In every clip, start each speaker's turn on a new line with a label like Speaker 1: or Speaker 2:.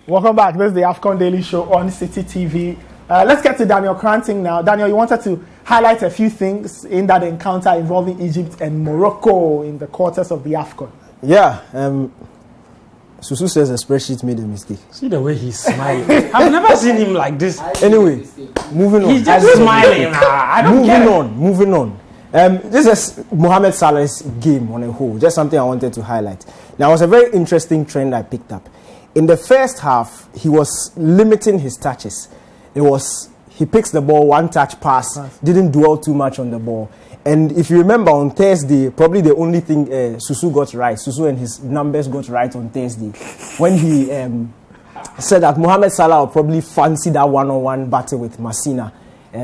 Speaker 1: Welcome back. This is the AFCON Daily Show on Citi TV. Let's get to Daniel Cranting now. Daniel, you wanted to highlight a few things in that encounter involving Egypt and Morocco in the quarters of the AFCON.
Speaker 2: Yeah, Susu says the spreadsheet made a mistake.
Speaker 3: See the way he's smiling. I've never seen him like this.
Speaker 2: Anyway, moving on.
Speaker 3: He's just smiling.
Speaker 2: Moving on. This is Mohamed Salah's game on a whole. Just something I wanted to highlight. Now, it was a very interesting trend I picked up. In the first half, he was limiting his touches. He picks the ball, one touch pass, didn't dwell too much on the ball. And if you remember on Thursday, probably the only thing Susu got right, Susu and his numbers got right on Thursday, when he said that Mohamed Salah will probably fancy that one-on-one battle with Masina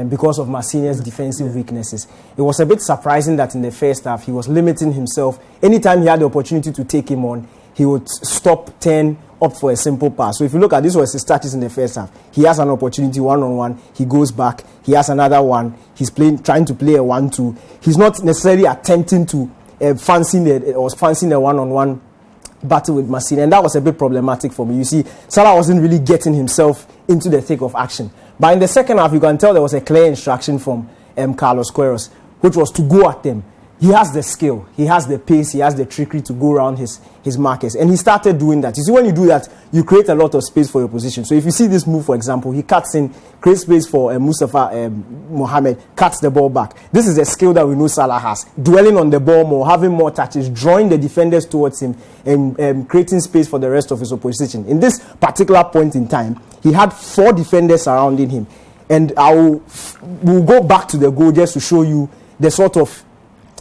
Speaker 2: because of Masina's defensive weaknesses. It was a bit surprising that in the first half, he was limiting himself. Anytime he had the opportunity to take him on, he would stop, turn, opt for a simple pass. So if you look at this was his touches in the first half. He has an opportunity one-on-one. He goes back. He has another one. He's trying to play a 1-2. He's not necessarily attempting to fancy the one-on-one battle with Massina. And that was a bit problematic for me. You see, Salah wasn't really getting himself into the thick of action. But in the second half, you can tell there was a clear instruction from Carlos Queiroz, which was to go at them. He has the skill, he has the pace, he has the trickery to go around his markers. And he started doing that. You see, when you do that, you create a lot of space for your position. So if you see this move, for example, he cuts in, creates space for Mustafa Mohamed, cuts the ball back. This is a skill that we know Salah has. Dwelling on the ball more, having more touches, drawing the defenders towards him, and creating space for the rest of his opposition. In this particular point in time, he had 4 defenders surrounding him. And we'll go back to the goal just to show you the sort of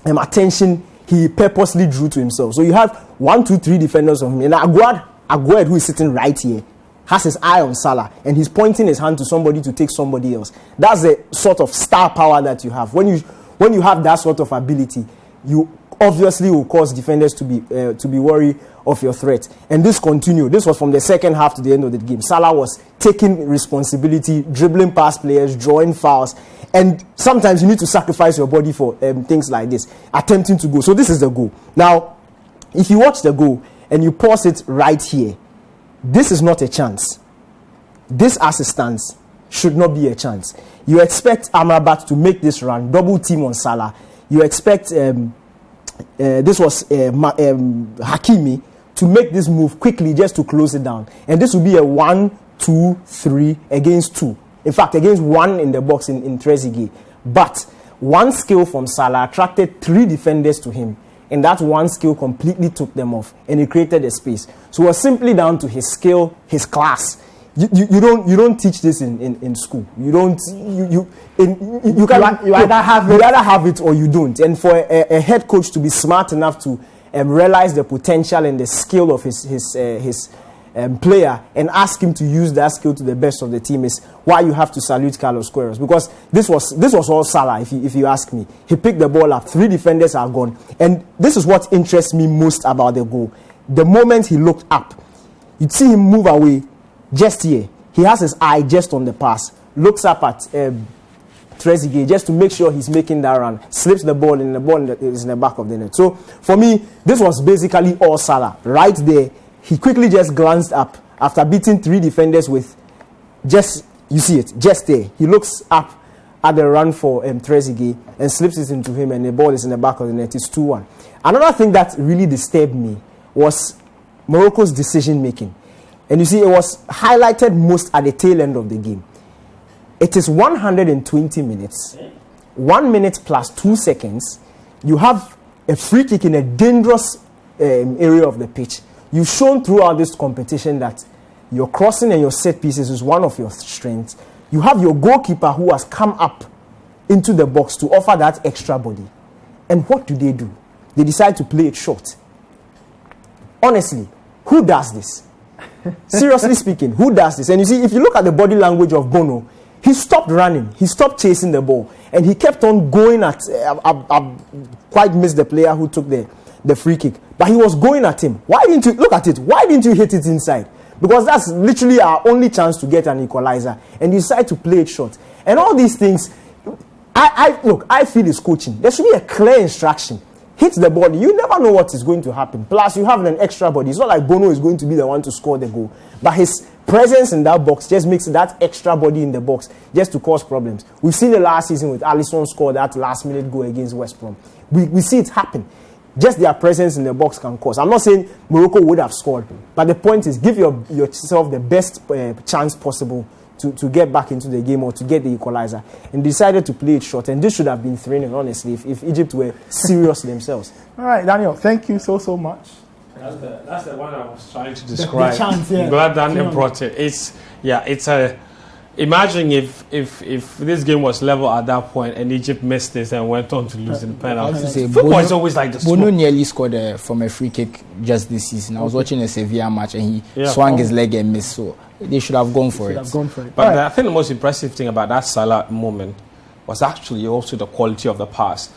Speaker 2: attention he purposely drew to himself. So you have 1, 2, 3 defenders of him. And Aguerd, who is sitting right here, has his eye on Salah. And he's pointing his hand to somebody to take somebody else. That's the sort of star power that you have. When you have that sort of ability, you obviously will cause defenders to be worried of your threat. And this continued. This was from the second half to the end of the game. Salah was taking responsibility, dribbling past players, drawing fouls. And sometimes you need to sacrifice your body for things like this, attempting to go. So this is the goal. Now, if you watch the goal and you pause it right here, this is not a chance. This as it stands should not be a chance. You expect Amrabat to make this run, double team on Salah. You expect this was Hakimi to make this move quickly just to close it down. And this will be a 1, 2, 3 against 2. In fact, against 1 in the box in Trezeguet. But one skill from Salah attracted 3 defenders to him. And that one skill completely took them off. And he created a space. So it was simply down to his skill, his class. You don't teach this in school. You either have it or you don't. And for a head coach to be smart enough to realize the potential and the skill of his player and ask him to use that skill to the best of the team is why you have to salute Carlos Queiroz, because this was all Salah. If you ask me, he picked the ball up, 3 defenders are gone, and this is what interests me most about the goal. The moment he looked up, you'd see him move away. Just here, he has his eye just on the pass, looks up at Trezeguet just to make sure he's making that run, slips the ball, and the ball is in the back of the net. So for me, this was basically all Salah. Right there, he quickly just glanced up after beating 3 defenders with you see it, just there. He looks up at the run for Trezeguet and slips it into him, and the ball is in the back of the net. It's 2-1. Another thing that really disturbed me was Morocco's decision making. And you see, it was highlighted most at the tail end of the game. It is 120 minutes, 1 minute plus 2 seconds. You have a free kick in a dangerous area of the pitch. You've shown throughout this competition that your crossing and your set pieces is one of your strengths. You have your goalkeeper who has come up into the box to offer that extra body. And what do? They decide to play it short. Honestly, who does this? Seriously speaking, who does this? And you see, if you look at the body language of Bono, he stopped running, he stopped chasing the ball, and he kept on going at. I quite missed the player who took the free kick, but he was going at him. Why didn't you look at it? Why didn't you hit it inside? Because that's literally our only chance to get an equalizer, and you decide to play it short. And all these things, I feel is coaching. There should be a clear instruction. hit the body. You never know what is going to happen. Plus, you have an extra body. It's not like Bono is going to be the one to score the goal. But his presence in that box just makes that extra body in the box just to cause problems. We've seen it last season with Alisson score that last-minute goal against West Brom. We see it happen. Just their presence in the box can cause. I'm not saying Morocco would have scored. But the point is, give yourself the best chance possible to get back into the game or to get the equalizer, and decided to play it short. And this should have been 3-0, honestly, if Egypt were serious themselves.
Speaker 1: All right, Daniel, thank you so much.
Speaker 3: That's the one I was trying to describe.
Speaker 1: The chance, yeah.
Speaker 3: I'm glad Daniel brought it. It's a. Imagine if this game was level at that point and Egypt missed this and went on to lose in penalties. Football is always like this.
Speaker 4: Bono nearly scored from a free kick just this season. I was watching a Sevilla match and he swung his leg and missed. So they should have gone for it.
Speaker 3: But I think the most impressive thing about that Salah moment was actually also the quality of the pass,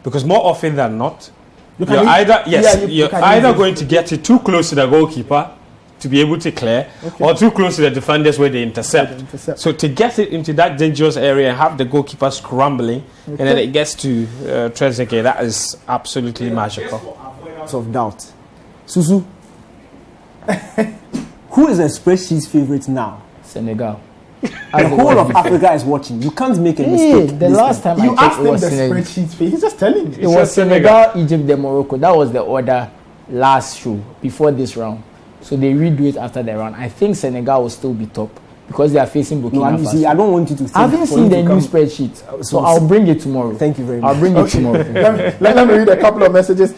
Speaker 3: because more often than not, you're either going to get it too close to the goalkeeper to be able to clear, or too close to the defenders where they intercept. So to get it into that dangerous area and have the goalkeeper scrambling, and then it gets to Trezeguet, that is absolutely magical.
Speaker 2: Of doubt. Susu, who is the spreadsheet's favorite now?
Speaker 4: Senegal.
Speaker 2: The whole of Africa is watching. You can't make a mistake.
Speaker 4: The last time
Speaker 1: you
Speaker 4: I checked,
Speaker 1: asked
Speaker 4: it
Speaker 1: him
Speaker 4: was
Speaker 1: the
Speaker 4: Senegal.
Speaker 1: spreadsheet fee. He's just telling
Speaker 4: It
Speaker 1: you.
Speaker 4: was Senegal, Egypt, then Morocco. That was the order last show before this round. So they redo it after the round. I think Senegal will still be top because they are facing Burkina Faso.
Speaker 2: See, I don't want you to think.
Speaker 4: I haven't seen the new spreadsheet, so I'll bring it tomorrow.
Speaker 2: Thank you very much.
Speaker 4: I'll bring it tomorrow.
Speaker 1: Let me read a couple of messages.